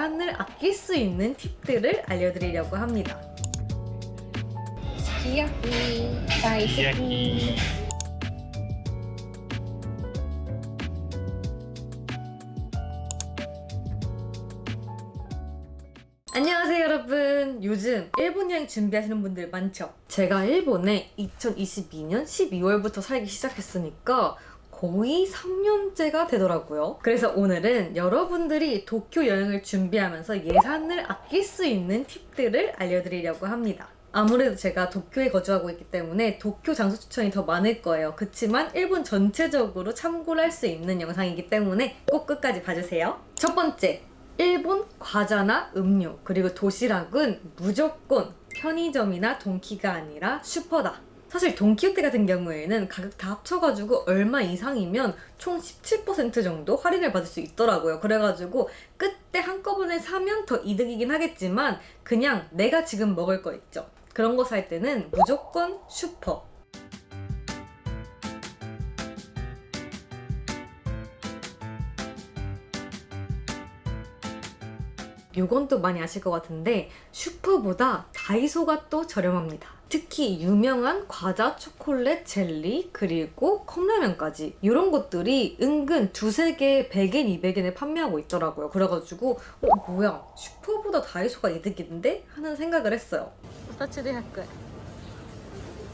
예산을 아낄 수 있는 팁들을 알려드리려고 합니다. 스키야키, 다이스키. 안녕하세요 여러분. 요즘 일본 여행 준비하시는 분들 많죠? 제가 일본에 2022년 12월부터 살기 시작했으니까 거의 3년째가 되더라고요. 그래서 오늘은 여러분들이 도쿄 여행을 준비하면서 예산을 아낄 수 있는 팁들을 알려드리려고 합니다. 아무래도 제가 도쿄에 거주하고 있기 때문에 도쿄 장소 추천이 더 많을 거예요. 그치만 일본 전체적으로 참고를 할 수 있는 영상이기 때문에 꼭 끝까지 봐주세요. 첫 번째, 일본 과자나 음료 그리고 도시락은 무조건 편의점이나 돈키가 아니라 슈퍼다. 사실 돈키호테 같은 경우에는 가격 다 합쳐가지고 얼마 이상이면 총 17% 정도 할인을 받을 수 있더라고요. 그래가지고 그때 한꺼번에 사면 더 이득이긴 하겠지만 그냥 내가 지금 먹을 거 있죠. 그런 거 살 때는 무조건 슈퍼. 요건 또 많이 아실 것 같은데 슈퍼보다 다이소가 또 저렴합니다. 특히 유명한 과자, 초콜릿, 젤리, 그리고 컵라면까지 이런 것들이 은근 두세 개에 100엔, 200엔에 판매하고 있더라고요. 그래가지고 뭐야 슈퍼보다 다이소가 이득인데? 하는 생각을 했어요.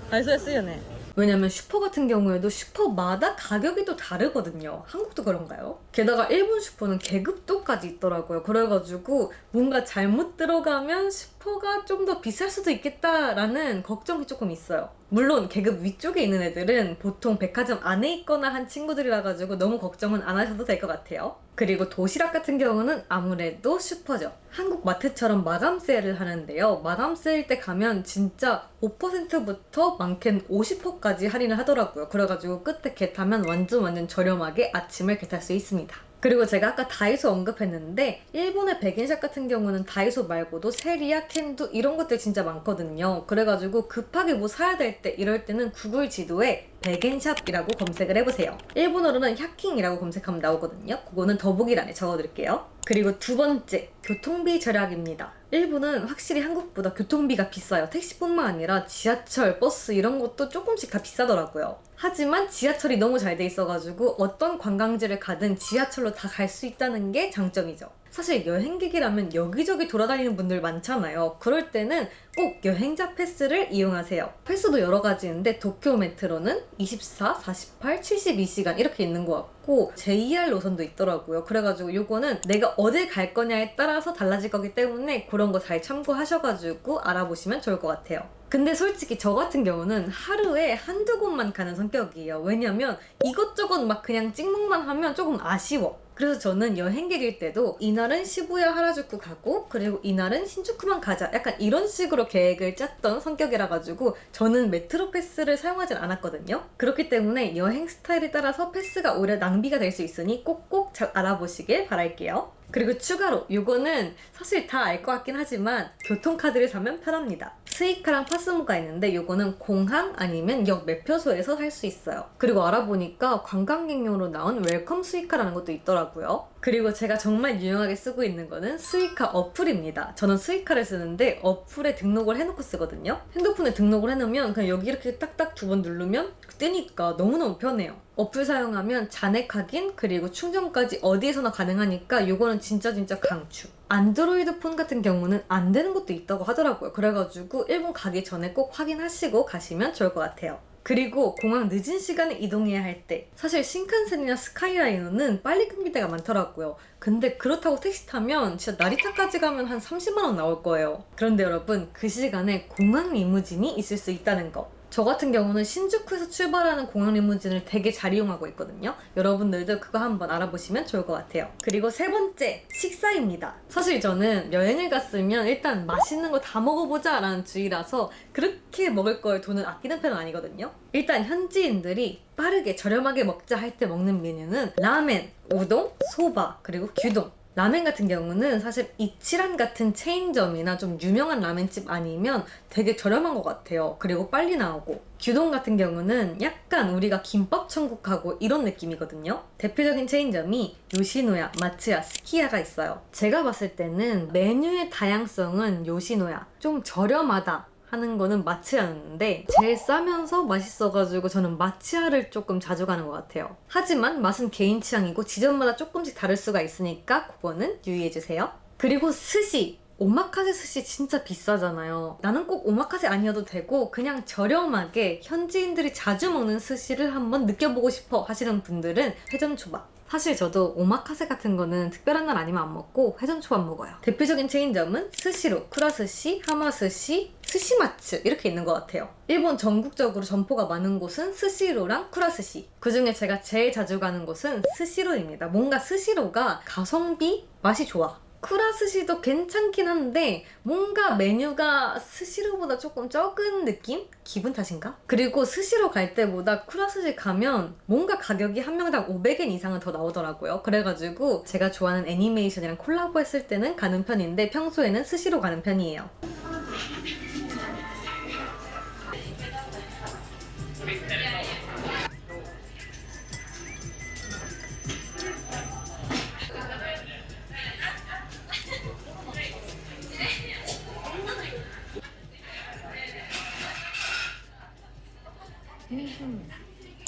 다이소에 쓰여네. 왜냐면 슈퍼 같은 경우에도 슈퍼마다 가격이 또 다르거든요. 한국도 그런가요? 게다가 일본 슈퍼는 계급도까지 있더라고요. 그래가지고 뭔가 잘못 들어가면 슈퍼가 좀 더 비쌀 수도 있겠다라는 걱정이 조금 있어요. 물론 계급 위쪽에 있는 애들은 보통 백화점 안에 있거나 한 친구들이라 가지고 너무 걱정은 안 하셔도 될 것 같아요. 그리고 도시락 같은 경우는 아무래도 슈퍼죠. 한국 마트처럼 마감 세일을 하는데요. 마감 세일 때 가면 진짜 5%부터 많게는 50%까지 할인을 하더라고요. 그래가지고 끝에 겟하면 완전 저렴하게 아침을 겟할 수 있습니다. 그리고 제가 아까 다이소 언급했는데 일본의 백엔샵 같은 경우는 다이소 말고도 세리야, 캔두 이런 것들 진짜 많거든요. 그래가지고 급하게 뭐 사야 될 때 이럴 때는 구글 지도에 백엔샵이라고 검색을 해보세요. 일본어로는 샤킹이라고 검색하면 나오거든요. 그거는 더보기란에 적어드릴게요. 그리고 두 번째, 교통비 절약입니다. 일본은 확실히 한국보다 교통비가 비싸요. 택시뿐만 아니라 지하철, 버스 이런 것도 조금씩 다 비싸더라고요. 하지만 지하철이 너무 잘 돼 있어가지고 어떤 관광지를 가든 지하철로 다 갈 수 있다는 게 장점이죠. 사실 여행객이라면 여기저기 돌아다니는 분들 많잖아요. 그럴 때는 꼭 여행자 패스를 이용하세요. 패스도 여러 가지 있는데 도쿄 메트로는 24, 48, 72시간 이렇게 있는 것 같고 JR 노선도 있더라고요. 그래가지고 요거는 내가 어딜 갈 거냐에 따라서 달라질 거기 때문에 그런 거 잘 참고하셔가지고 알아보시면 좋을 것 같아요. 근데 솔직히 저 같은 경우는 하루에 한두 곳만 가는 성격이에요. 왜냐면 이것저것 막 그냥 찍먹만 하면 조금 아쉬워. 그래서 저는 여행객일 때도 이날은 시부야 하라주쿠 가고 그리고 이날은 신주쿠만 가자 약간 이런 식으로 계획을 짰던 성격이라 가지고 저는 메트로 패스를 사용하진 않았거든요. 그렇기 때문에 여행 스타일에 따라서 패스가 오히려 낭비가 될 수 있으니 꼭꼭 잘 알아보시길 바랄게요. 그리고 추가로 요거는 사실 다 알 것 같긴 하지만 교통카드를 사면 편합니다. 스이카랑 파스모가 있는데 요거는 공항 아니면 역 매표소에서 살 수 있어요. 그리고 알아보니까 관광객용으로 나온 웰컴 스이카라는 것도 있더라고요. 그리고 제가 정말 유용하게 쓰고 있는 거는 스이카 어플입니다. 저는 스이카를 쓰는데 어플에 등록을 해놓고 쓰거든요. 핸드폰에 등록을 해놓으면 그냥 여기 이렇게 딱딱 두 번 누르면 뜨니까 너무너무 편해요. 어플 사용하면 잔액 확인 그리고 충전까지 어디에서나 가능하니까 요거는 진짜 강추. 안드로이드 폰 같은 경우는 안 되는 것도 있다고 하더라고요. 그래가지고 일본 가기 전에 꼭 확인하시고 가시면 좋을 것 같아요. 그리고 공항 늦은 시간에 이동해야 할 때 사실 신칸센이나 스카이라이너는 빨리 끊길 때가 많더라고요. 근데 그렇다고 택시 타면 진짜 나리타까지 가면 한 30만 원 나올 거예요. 그런데 여러분 그 시간에 공항 리무진이 있을 수 있다는 거. 저 같은 경우는 신주쿠에서 출발하는 공항 리무진을 되게 잘 이용하고 있거든요. 여러분들도 그거 한번 알아보시면 좋을 것 같아요. 그리고 세 번째, 식사입니다. 사실 저는 여행을 갔으면 일단 맛있는 거 다 먹어보자 라는 주의라서 그렇게 먹을 걸 돈을 아끼는 편은 아니거든요. 일단 현지인들이 빠르게 저렴하게 먹자 할 때 먹는 메뉴는 라멘, 우동, 소바, 그리고 규동 라멘 같은 경우는 사실 이치란 같은 체인점이나 좀 유명한 라멘집 아니면 되게 저렴한 것 같아요. 그리고 빨리 나오고. 규동 같은 경우는 약간 우리가 김밥 천국하고 이런 느낌이거든요. 대표적인 체인점이 요시노야, 마츠야, 스키야가 있어요. 제가 봤을 때는 메뉴의 다양성은 요시노야, 좀 저렴하다 하는 거는 마츠야였는데 제일 싸면서 맛있어가지고 저는 마츠야를 조금 자주 가는 것 같아요. 하지만 맛은 개인 취향이고 지점마다 조금씩 다를 수가 있으니까 그거는 유의해주세요. 그리고 스시! 오마카세 스시 진짜 비싸잖아요. 나는 꼭 오마카세 아니어도 되고 그냥 저렴하게 현지인들이 자주 먹는 스시를 한번 느껴보고 싶어 하시는 분들은 회전초밥. 사실 저도 오마카세 같은 거는 특별한 날 아니면 안 먹고 회전초밥 먹어요. 대표적인 체인점은 스시로, 쿠라스시, 하마스시, 스시마츠 이렇게 있는 것 같아요. 일본 전국적으로 점포가 많은 곳은 스시로랑 쿠라스시. 그중에 제가 제일 자주 가는 곳은 스시로입니다. 뭔가 스시로가 가성비 맛이 좋아. 쿠라스시도 괜찮긴 한데 뭔가 메뉴가 스시로보다 조금 적은 느낌? 기분 탓인가? 그리고 스시로 갈 때보다 쿠라스시 가면 뭔가 가격이 한 명당 500엔 이상은 더 나오더라고요. 그래가지고 제가 좋아하는 애니메이션이랑 콜라보 했을 때는 가는 편인데 평소에는 스시로 가는 편이에요.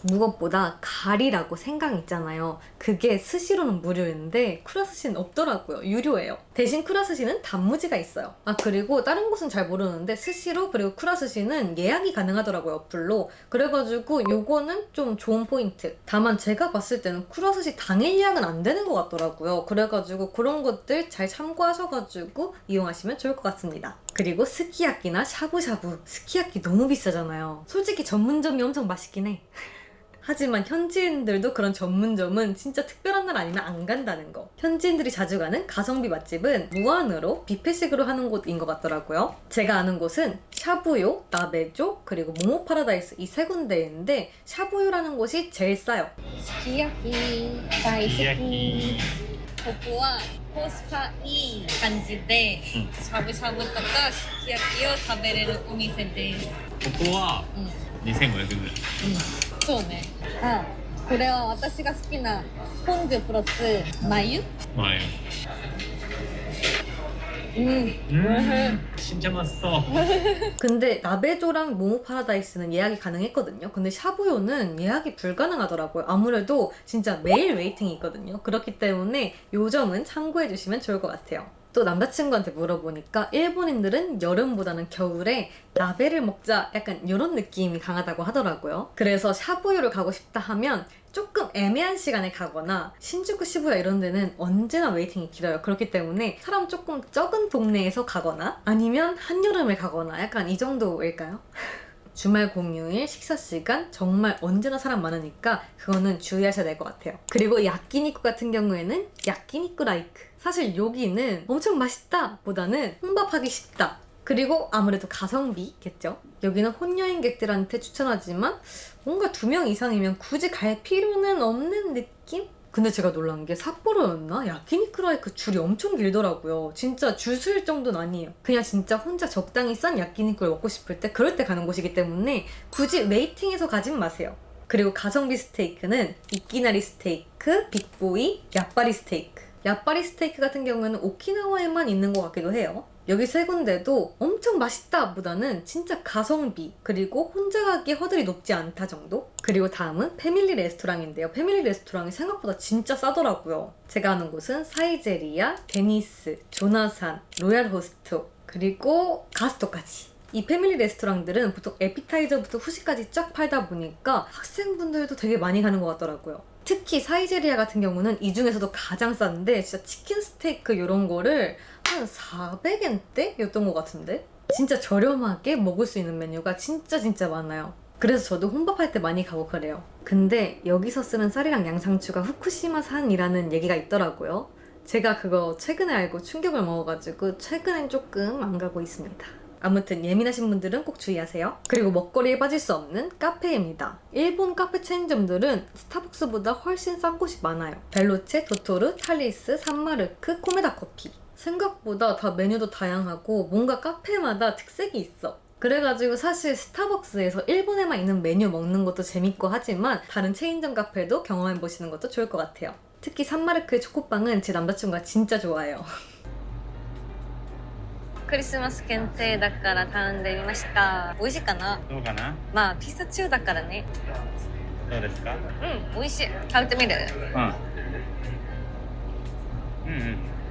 무엇보다 가리라고 생강 있잖아요. 그게 스시로는 무료인데 쿠라스시는 없더라고요. 유료예요. 대신 쿠라스시는 단무지가 있어요. 아 그리고 다른 곳은 잘 모르는데 스시로 그리고 쿠라스시는 예약이 가능하더라고요. 어플로. 그래가지고 요거는 좀 좋은 포인트. 다만 제가 봤을 때는 쿠라스시 당일 예약은 안 되는 것 같더라고요. 그래가지고 그런 것들 잘 참고하셔가지고 이용하시면 좋을 것 같습니다. 그리고 스키야키나 샤브샤브. 스키야키 너무 비싸잖아요. 솔직히 전문점이 엄청 맛있긴 해. 하지만 현지인들도 그런 전문점은 진짜 특별한 날 아니면 안 간다는 거. 현지인들이 자주 가는 가성비 맛집은 무한으로 뷔페식으로 하는 곳인 것 같더라고요. 제가 아는 곳은 샤부요, 나베조, 그리고 모모 파라다이스 이 세 군데인데 샤부요라는 곳이 제일 싸요. 스키야키 다이스키. ここはコスパいい感じで、しゃぶしゃぶとかすき焼きを食べれるお店です。ここは2500円ぐらい。そうね。あ、これは私が好きなポン酢プラス마유。 前。 진짜 맛있어. 근데 나베조랑 모모 파라다이스는 예약이 가능했거든요. 근데 샤부요는 예약이 불가능하더라고요. 아무래도 진짜 매일 웨이팅이 있거든요. 그렇기 때문에 요 점은 참고해 주시면 좋을 것 같아요. 또 남자친구한테 물어보니까 일본인들은 여름보다는 겨울에 나베를 먹자 약간 이런 느낌이 강하다고 하더라고요. 그래서 샤부요를 가고 싶다 하면 조금 애매한 시간에 가거나 신주쿠 시부야 이런 데는 언제나 웨이팅이 길어요. 그렇기 때문에 사람 조금 적은 동네에서 가거나 아니면 한여름에 가거나 약간 이 정도일까요? 주말 공휴일 식사 시간 정말 언제나 사람 많으니까 그거는 주의하셔야 될 것 같아요. 그리고 야끼니쿠 같은 경우에는 야끼니쿠 라이크. 사실 여기는 엄청 맛있다 보다는 혼밥하기 쉽다. 그리고 아무래도 가성비겠죠. 여기는 혼여행객들한테 추천하지만 뭔가 2명 이상이면 굳이 갈 필요는 없는 느낌? 근데 제가 놀란 게 삿포로였나? 야끼니쿠라이크 줄이 엄청 길더라고요. 진짜 줄 설 정도는 아니에요. 그냥 진짜 혼자 적당히 싼 야끼니쿠를 먹고 싶을 때 그럴 때 가는 곳이기 때문에 굳이 웨이팅해서 가진 마세요. 그리고 가성비 스테이크는 이끼나리 스테이크, 빅보이, 야빠리 스테이크. 야빠리 스테이크 같은 경우에는 오키나와에만 있는 것 같기도 해요. 여기 세 군데도 엄청 맛있다 보다는 진짜 가성비 그리고 혼자 가기에 허들이 높지 않다 정도? 그리고 다음은 패밀리 레스토랑인데요. 패밀리 레스토랑이 생각보다 진짜 싸더라고요. 제가 아는 곳은 사이제리아, 데니스, 조나산, 로얄 호스트 그리고 가스토까지. 이 패밀리 레스토랑들은 보통 에피타이저부터 후식까지 쫙 팔다 보니까 학생분들도 되게 많이 가는 것 같더라고요. 특히 사이제리아 같은 경우는 이 중에서도 가장 싼데 진짜 치킨 스테이크 이런 거를 한 400엔대? 였던 것 같은데? 진짜 저렴하게 먹을 수 있는 메뉴가 진짜 많아요. 그래서 저도 혼밥할 때 많이 가고 그래요. 근데 여기서 쓰는 쌀이랑 양상추가 후쿠시마산이라는 얘기가 있더라고요. 제가 그거 최근에 알고 충격을 먹어가지고 최근엔 조금 안 가고 있습니다. 아무튼 예민하신 분들은 꼭 주의하세요. 그리고 먹거리에 빠질 수 없는 카페입니다. 일본 카페 체인점들은 스타벅스보다 훨씬 싼 곳이 많아요. 벨로체, 도토르, 탈리스, 산마르크, 코메다 커피. 생각보다 다 메뉴도 다양하고 뭔가 카페마다 특색이 있어. 그래가지고 사실 스타벅스에서 일본에만 있는 메뉴 먹는 것도 재밌고 하지만 다른 체인점 카페도 경험해보시는 것도 좋을 것 같아요. 특히 산마르크의 초코빵은 제 남자친구가 진짜 좋아해요. クリスマス限定だから頼んでみました。美味しいかな？どうかな？まあピスタチオだからね。どうですか？美味しい。食べてみる？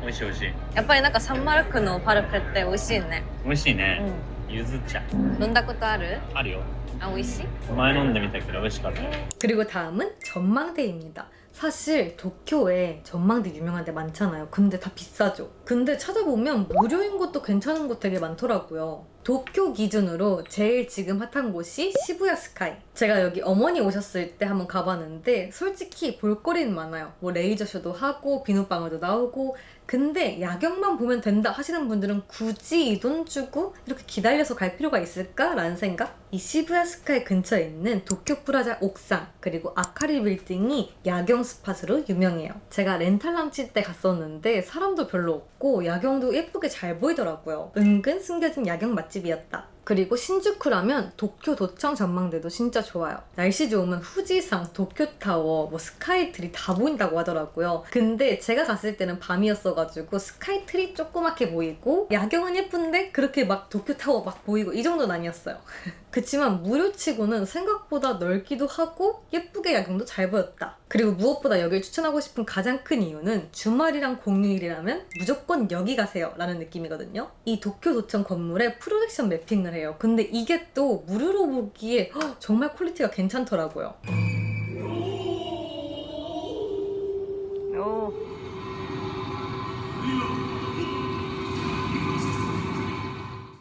美味しい美味しい。やっぱりなんかサンマルクのパルフェって美味しいね。美味しいね。ゆず茶。 飲んだことある？あるよ。 아, 美味しい? 前飲んでみたけど美味しかった。 그리고 다음은 전망대입니다. 사실 도쿄에 전망대 유명한 데 많잖아요. 근데 다 비싸죠. 근데 찾아보면 무료인 곳도 괜찮은 곳 되게 많더라고요. 도쿄 기준으로 제일 지금 핫한 곳이 시부야 스카이. 제가 여기 어머니 오셨을 때 한번 가봤는데 솔직히 볼거리는 많아요. 뭐 레이저쇼도 하고 비눗방울도 나오고. 근데 야경만 보면 된다 하시는 분들은 굳이 이 돈 주고 이렇게 기다려서 갈 필요가 있을까라는 생각? 이 시부야 스카이 근처에 있는 도쿄 프라자 옥상 그리고 아카리 빌딩이 야경 스팟으로 유명해요. 제가 렌탈남 칠 때 갔었는데 사람도 별로 없고 야경도 예쁘게 잘 보이더라고요. 은근 숨겨진 야경 맛집이었다. 그리고 신주쿠라면 도쿄 도청 전망대도 진짜 좋아요. 날씨 좋으면 후지산, 도쿄타워, 뭐 스카이트리 다 보인다고 하더라고요. 근데 제가 갔을 때는 밤이었어가지고 스카이트리 조그맣게 보이고 야경은 예쁜데 그렇게 막 도쿄타워 막 보이고 이 정도는 아니었어요. 그치만 무료치고는 생각보다 넓기도 하고 예쁘게 야경도 잘 보였다. 그리고 무엇보다 여길 추천하고 싶은 가장 큰 이유는 주말이랑 공휴일이라면 무조건 여기 가세요 라는 느낌이거든요. 이 도쿄도청 건물에 프로젝션 매핑을 해요. 근데 이게 또 무료로 보기에 정말 퀄리티가 괜찮더라고요.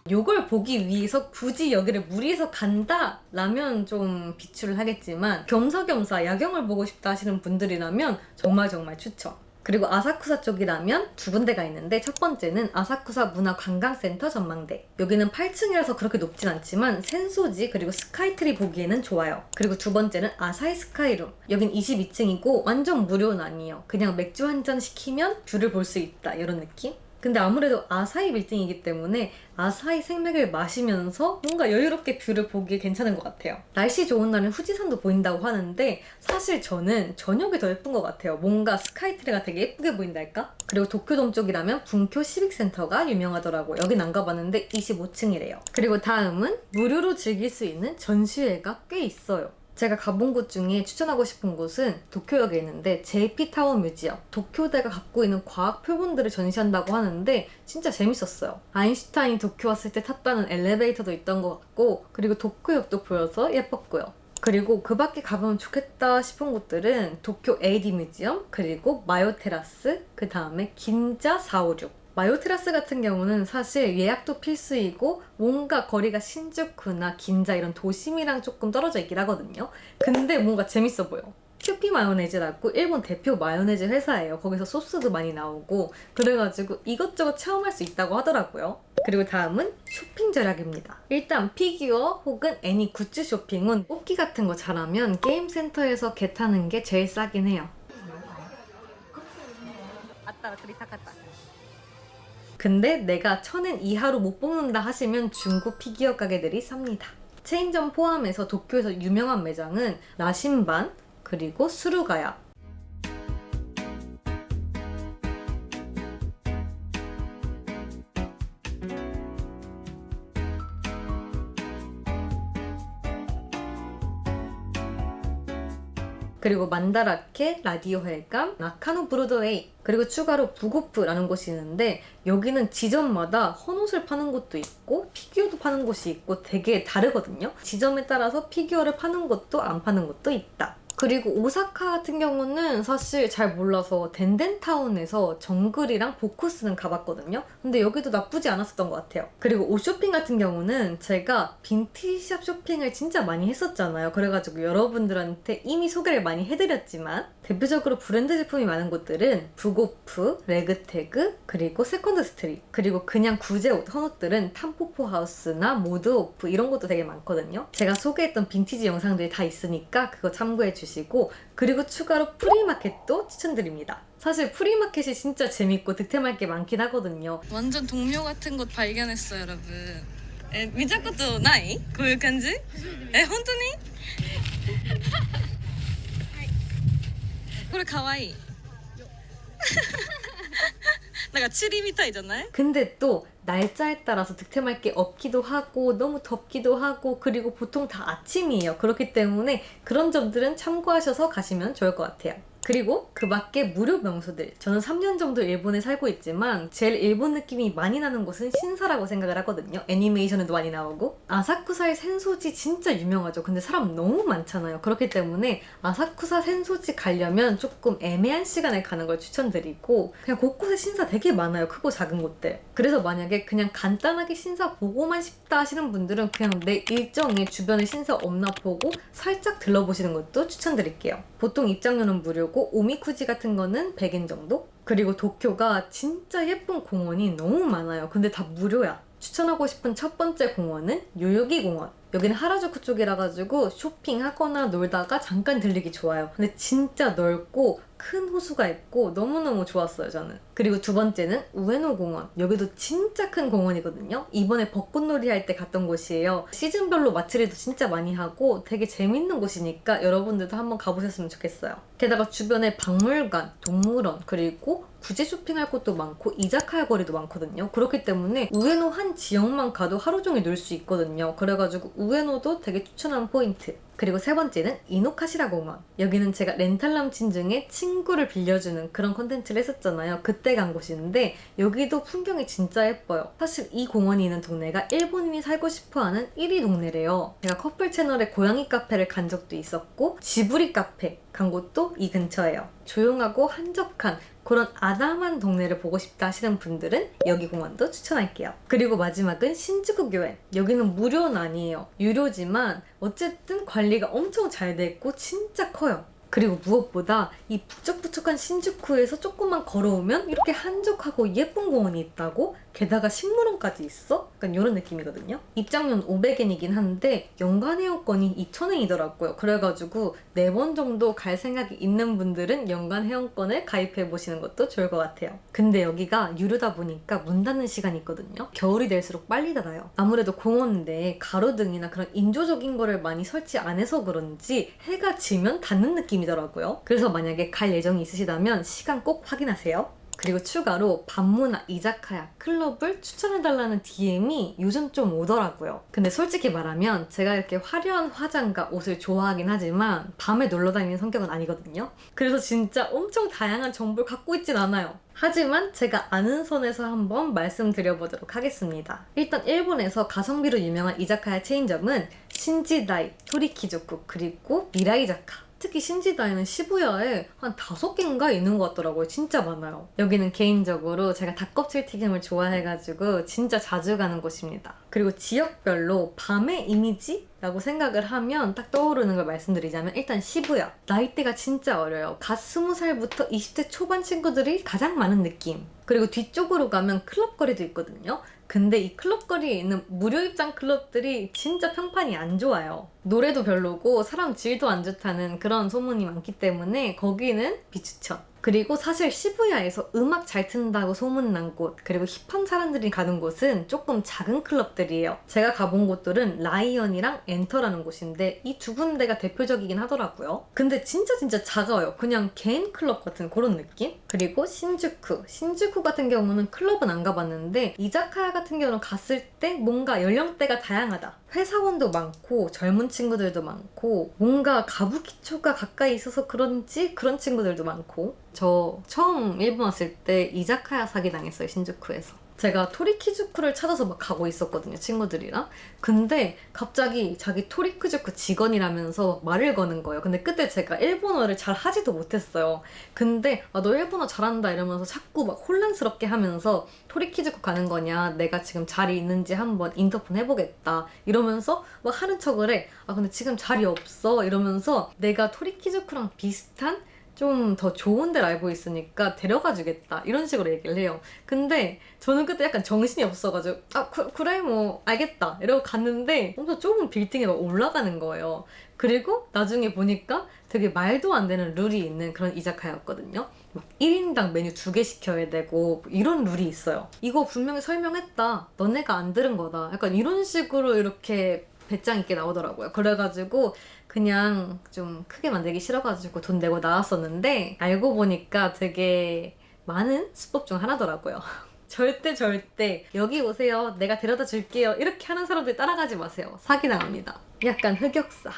요걸 보기 위해서 굳이 여기를 무리해서 간다? 라면 좀 비추를 하겠지만 겸사겸사 야경을 보고 싶다 하시는 분들이라면 정말 추천. 그리고 아사쿠사 쪽이라면 두 군데가 있는데 첫 번째는 아사쿠사 문화관광센터 전망대. 여기는 8층이라서 그렇게 높진 않지만 센소지 그리고 스카이트리 보기에는 좋아요. 그리고 두 번째는 아사히 스카이룸. 여긴 22층이고 완전 무료는 아니에요. 그냥 맥주 한 잔 시키면 뷰를 볼 수 있다 이런 느낌? 근데 아무래도 아사히 빌딩이기 때문에 아사히 생맥을 마시면서 뭔가 여유롭게 뷰를 보기 괜찮은 것 같아요. 날씨 좋은 날은 후지산도 보인다고 하는데 사실 저는 저녁이 더 예쁜 것 같아요. 뭔가 스카이트리가 되게 예쁘게 보인달까? 그리고 도쿄돔 쪽이라면 분쿄 시빅센터가 유명하더라고요. 여긴 안 가봤는데 25층이래요. 그리고 다음은 무료로 즐길 수 있는 전시회가 꽤 있어요. 제가 가본 곳 중에 추천하고 싶은 곳은 도쿄역에 있는데 JP타워 뮤지엄. 도쿄대가 갖고 있는 과학 표본들을 전시한다고 하는데 진짜 재밌었어요. 아인슈타인이 도쿄 왔을 때 탔다는 엘리베이터도 있던 것 같고 그리고 도쿄역도 보여서 예뻤고요. 그리고 그 밖에 가보면 좋겠다 싶은 곳들은 도쿄 AD 뮤지엄 그리고 마요 테라스 그 다음에 긴자 456. 마요 테라스 같은 경우는 사실 예약도 필수이고 뭔가 거리가 신주쿠나 긴자 이런 도심이랑 조금 떨어져 있긴 하거든요. 근데 뭔가 재밌어 보여. 큐피 마요네즈라고 일본 대표 마요네즈 회사예요. 거기서 소스도 많이 나오고 그래가지고 이것저것 체험할 수 있다고 하더라고요. 그리고 다음은 쇼핑 절약입니다. 일단 피규어 혹은 애니 굿즈 쇼핑은 뽑기 같은 거 잘하면 게임센터에서 개 타는 게 제일 싸긴 해요. 아따라 그리 타갔다. 근데 내가 1000엔 이하로 못 뽑는다 하시면 중고 피규어 가게들이 쌉니다. 체인점 포함해서 도쿄에서 유명한 매장은 라신반 그리고 수루가야. 그리고 만다라케, 라디오 회관, 나카노 브로드웨이, 그리고 추가로 부고프라는 곳이 있는데 여기는 지점마다 헌옷을 파는 곳도 있고 피규어도 파는 곳이 있고 되게 다르거든요. 지점에 따라서 피규어를 파는 곳도 안 파는 곳도 있다. 그리고 오사카 같은 경우는 사실 잘 몰라서 덴덴타운에서 정글이랑 보쿠스는 가봤거든요. 근데 여기도 나쁘지 않았었던 것 같아요. 그리고 옷 쇼핑 같은 경우는 제가 빈티지샵 쇼핑을 진짜 많이 했었잖아요. 그래가지고 여러분들한테 이미 소개를 많이 해드렸지만 대표적으로 브랜드 제품이 많은 곳들은 북오프, 레그태그, 그리고 세컨드 스트릿, 그리고 그냥 구제 옷, 헌옷들은 탐포포 하우스나 모드오프 이런 것도 되게 많거든요. 제가 소개했던 빈티지 영상들이 다 있으니까 그거 참고해 주시고, 그리고 추가로 프리마켓도 추천드립니다. 사실 프리마켓이 진짜 재밌고 득템할 게 많긴 하거든요. 완전 동묘 같은 곳 발견했어요, 여러분. 미자 것도 나이? こういう感じ?本当に? これかわいい. なんかチリみたいじゃない? 근데 또 날짜에 따라서 득템할 게 없기도 하고 너무 덥기도 하고 그리고 보통 다 아침이에요. 그렇기 때문에 그런 점들은 참고하셔서 가시면 좋을 것 같아요. 그리고 그 밖에 무료 명소들. 저는 3년 정도 일본에 살고 있지만 제일 일본 느낌이 많이 나는 곳은 신사라고 생각을 하거든요. 애니메이션에도 많이 나오고. 아사쿠사의 센소지 진짜 유명하죠. 근데 사람 너무 많잖아요. 그렇기 때문에 아사쿠사 센소지 가려면 조금 애매한 시간에 가는 걸 추천드리고, 그냥 곳곳에 신사 되게 많아요. 크고 작은 곳들. 그래서 만약에 그냥 간단하게 신사 보고만 싶다 하시는 분들은 그냥 내 일정에 주변에 신사 없나 보고 살짝 들러보시는 것도 추천드릴게요. 보통 입장료는 무료고 오미쿠지 같은 거는 100엔 정도? 그리고 도쿄가 진짜 예쁜 공원이 너무 많아요. 근데 다 무료야. 추천하고 싶은 첫 번째 공원은 요요기 공원. 여기는 하라주쿠 쪽이라 가지고 쇼핑하거나 놀다가 잠깐 들리기 좋아요. 근데 진짜 넓고 큰 호수가 있고 너무너무 좋았어요, 저는. 그리고 두 번째는 우에노 공원. 여기도 진짜 큰 공원이거든요. 이번에 벚꽃놀이 할 때 갔던 곳이에요. 시즌별로 마츠리도 진짜 많이 하고 되게 재밌는 곳이니까 여러분들도 한번 가보셨으면 좋겠어요. 게다가 주변에 박물관, 동물원, 그리고 구제 쇼핑할 곳도 많고 이자카야 거리도 많거든요. 그렇기 때문에 우에노 한 지역만 가도 하루 종일 놀 수 있거든요. 그래가지고 우에노도 되게 추천하는 포인트. 그리고 세 번째는 이노카시라 공원. 여기는 제가 렌탈 남친 중에 친구를 빌려주는 그런 컨텐츠를 했었잖아요. 그때 간 곳인데 여기도 풍경이 진짜 예뻐요. 사실 이 공원이 있는 동네가 일본인이 살고 싶어하는 1위 동네래요. 제가 커플 채널에 고양이 카페를 간 적도 있었고 지브리 카페 간 곳도 이 근처예요. 조용하고 한적한 그런 아담한 동네를 보고 싶다 하시는 분들은 여기 공원도 추천할게요. 그리고 마지막은 신주쿠 교엔. 여기는 무료는 아니에요. 유료지만 어쨌든 관리가 엄청 잘 돼 있고 진짜 커요. 그리고 무엇보다 이 북적북적한 신주쿠에서 조금만 걸어오면 이렇게 한적하고 예쁜 공원이 있다고? 게다가 식물원까지 있어? 약간 이런 느낌이거든요. 입장료는 500엔이긴 한데 연간 회원권이 2,000엔이더라고요. 그래가지고 4번 정도 갈 생각이 있는 분들은 연간 회원권을 가입해보시는 것도 좋을 것 같아요. 근데 여기가 유료다 보니까 문 닫는 시간이 있거든요. 겨울이 될수록 빨리 닫아요. 아무래도 공원인데 가로등이나 그런 인조적인 거를 많이 설치 안 해서 그런지 해가 지면 닫는 느낌이더라고요. 그래서 만약에 갈 예정이 있으시다면 시간 꼭 확인하세요. 그리고 추가로 밤무나 이자카야, 클럽을 추천해달라는 DM이 요즘 좀 오더라고요. 근데 솔직히 말하면 제가 이렇게 화려한 화장과 옷을 좋아하긴 하지만 밤에 놀러 다니는 성격은 아니거든요. 그래서 진짜 엄청 다양한 정보를 갖고 있진 않아요. 하지만 제가 아는 선에서 한번 말씀드려보도록 하겠습니다. 일단 일본에서 가성비로 유명한 이자카야 체인점은 신지다이, 토리키조쿠, 그리고 미라이자카. 특히 신지다이는 시부야에 한 5개인가 있는 것 같더라고요. 진짜 많아요. 여기는 개인적으로 제가 닭껍질 튀김을 좋아해가지고 진짜 자주 가는 곳입니다. 그리고 지역별로 밤의 이미지라고 생각을 하면 딱 떠오르는 걸 말씀드리자면 일단 시부야. 나이대가 진짜 어려요. 갓 20살부터 20대 초반 친구들이 가장 많은 느낌. 그리고 뒤쪽으로 가면 클럽거리도 있거든요. 근데 이 클럽거리에 있는 무료 입장 클럽들이 진짜 평판이 안 좋아요. 노래도 별로고 사람 질도 안 좋다는 그런 소문이 많기 때문에 거기는 비추천. 그리고 사실 시부야에서 음악 잘 튼다고 소문난 곳, 그리고 힙한 사람들이 가는 곳은 조금 작은 클럽들이에요. 제가 가본 곳들은 라이언이랑 엔터라는 곳인데 이 두 군데가 대표적이긴 하더라고요. 근데 진짜 작아요. 그냥 개인 클럽 같은 그런 느낌? 그리고 신주쿠 같은 경우는 클럽은 안 가봤는데 이자카야 같은 경우는 갔을 때 뭔가 연령대가 다양하다. 회사원도 많고 젊은 친구들도 많고 뭔가 가부키초가 가까이 있어서 그런지 그런 친구들도 많고. 저 처음 일본 왔을 때 이자카야 사기 당했어요, 신주쿠에서. 제가 토리키즈쿠를 찾아서 막 가고 있었거든요, 친구들이랑. 근데 갑자기 자기 토리키즈쿠 직원이라면서 말을 거는 거예요. 근데 그때 제가 일본어를 잘 하지도 못했어요. 근데 너 일본어 잘한다 이러면서 자꾸 막 혼란스럽게 하면서 토리키즈쿠 가는 거냐, 내가 지금 자리 있는지 한번 인터폰 해보겠다 이러면서 막 하는 척을 해. 근데 지금 자리 없어 이러면서 내가 토리키즈쿠랑 비슷한 좀 더 좋은 데를 알고 있으니까 데려가 주겠다 이런 식으로 얘기를 해요. 근데 저는 그때 약간 정신이 없어가지고 그래 뭐 알겠다 이러고 갔는데 엄청 좁은 빌딩에 막 올라가는 거예요. 그리고 나중에 보니까 되게 말도 안 되는 룰이 있는 그런 이자카야였거든요. 막 1인당 메뉴 2개 시켜야 되고 이런 룰이 있어요. 이거 분명히 설명했다, 너네가 안 들은 거다, 약간 이런 식으로 이렇게 배짱 있게 나오더라고요. 그래가지고 그냥 좀 크게 만들기 싫어가지고 돈 내고 나왔었는데 알고 보니까 되게 많은 수법 중 하나더라고요. 절대 여기 오세요, 내가 데려다 줄게요 이렇게 하는 사람들 따라가지 마세요. 사기당합니다. 약간 흑역사.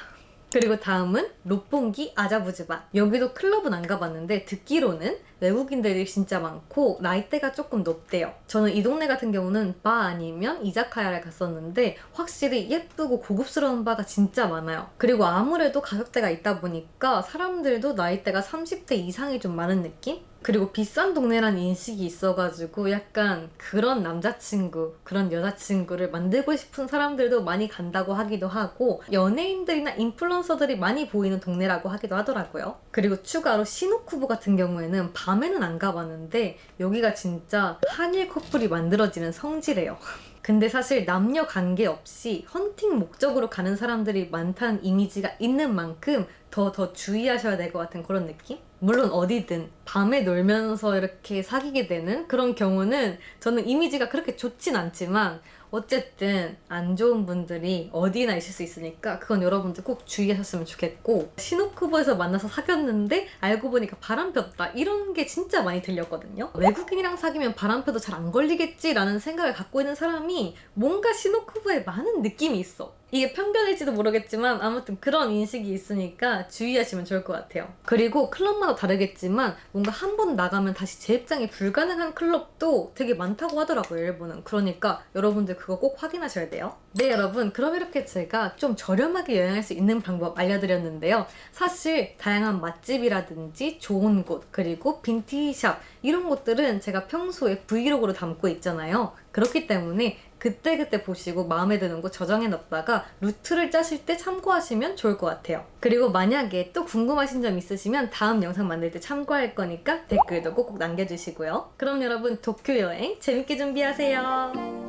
그리고 다음은 롯본기 아자부즈바. 여기도 클럽은 안 가봤는데 듣기로는 외국인들이 진짜 많고 나이대가 조금 높대요. 저는 이 동네 같은 경우는 바 아니면 이자카야를 갔었는데 확실히 예쁘고 고급스러운 바가 진짜 많아요. 그리고 아무래도 가격대가 있다 보니까 사람들도 나이대가 30대 이상이 좀 많은 느낌? 그리고 비싼 동네란 인식이 있어가지고 약간 그런 남자친구, 그런 여자친구를 만들고 싶은 사람들도 많이 간다고 하기도 하고 연예인들이나 인플루언서들이 많이 보이는 동네라고 하기도 하더라고요. 그리고 추가로 시노쿠보 같은 경우에는 밤에는 안 가봤는데 여기가 진짜 한일 커플이 만들어지는 성지래요. 근데 사실 남녀 관계없이 헌팅 목적으로 가는 사람들이 많다는 이미지가 있는 만큼 더 주의하셔야 될 것 같은 그런 느낌? 물론 어디든 밤에 놀면서 이렇게 사귀게 되는 그런 경우는 저는 이미지가 그렇게 좋진 않지만 어쨌든 안 좋은 분들이 어디나 있을 수 있으니까 그건 여러분들 꼭 주의하셨으면 좋겠고, 시노쿠보에서 만나서 사귀었는데 알고 보니까 바람 폈다 이런 게 진짜 많이 들렸거든요. 외국인이랑 사귀면 바람 펴도 잘 안 걸리겠지라는 생각을 갖고 있는 사람이 뭔가 시노쿠보에 많은 느낌이 있어. 이게 편견일지도 모르겠지만 아무튼 그런 인식이 있으니까 주의하시면 좋을 것 같아요. 그리고 클럽마다 다르겠지만 뭔가 한 번 나가면 다시 재입장이 불가능한 클럽도 되게 많다고 하더라고요, 일본은. 그러니까 여러분들 그거 꼭 확인하셔야 돼요. 네 여러분, 그럼 이렇게 제가 좀 저렴하게 여행할 수 있는 방법 알려드렸는데요. 사실 다양한 맛집이라든지 좋은 곳, 그리고 빈티지샵 이런 곳들은 제가 평소에 브이로그로 담고 있잖아요. 그렇기 때문에 그때그때 보시고 마음에 드는 곳 저장해놨다가 루트를 짜실 때 참고하시면 좋을 것 같아요. 그리고 만약에 또 궁금하신 점 있으시면 다음 영상 만들 때 참고할 거니까 댓글도 꼭꼭 남겨주시고요. 그럼 여러분 도쿄 여행 재밌게 준비하세요.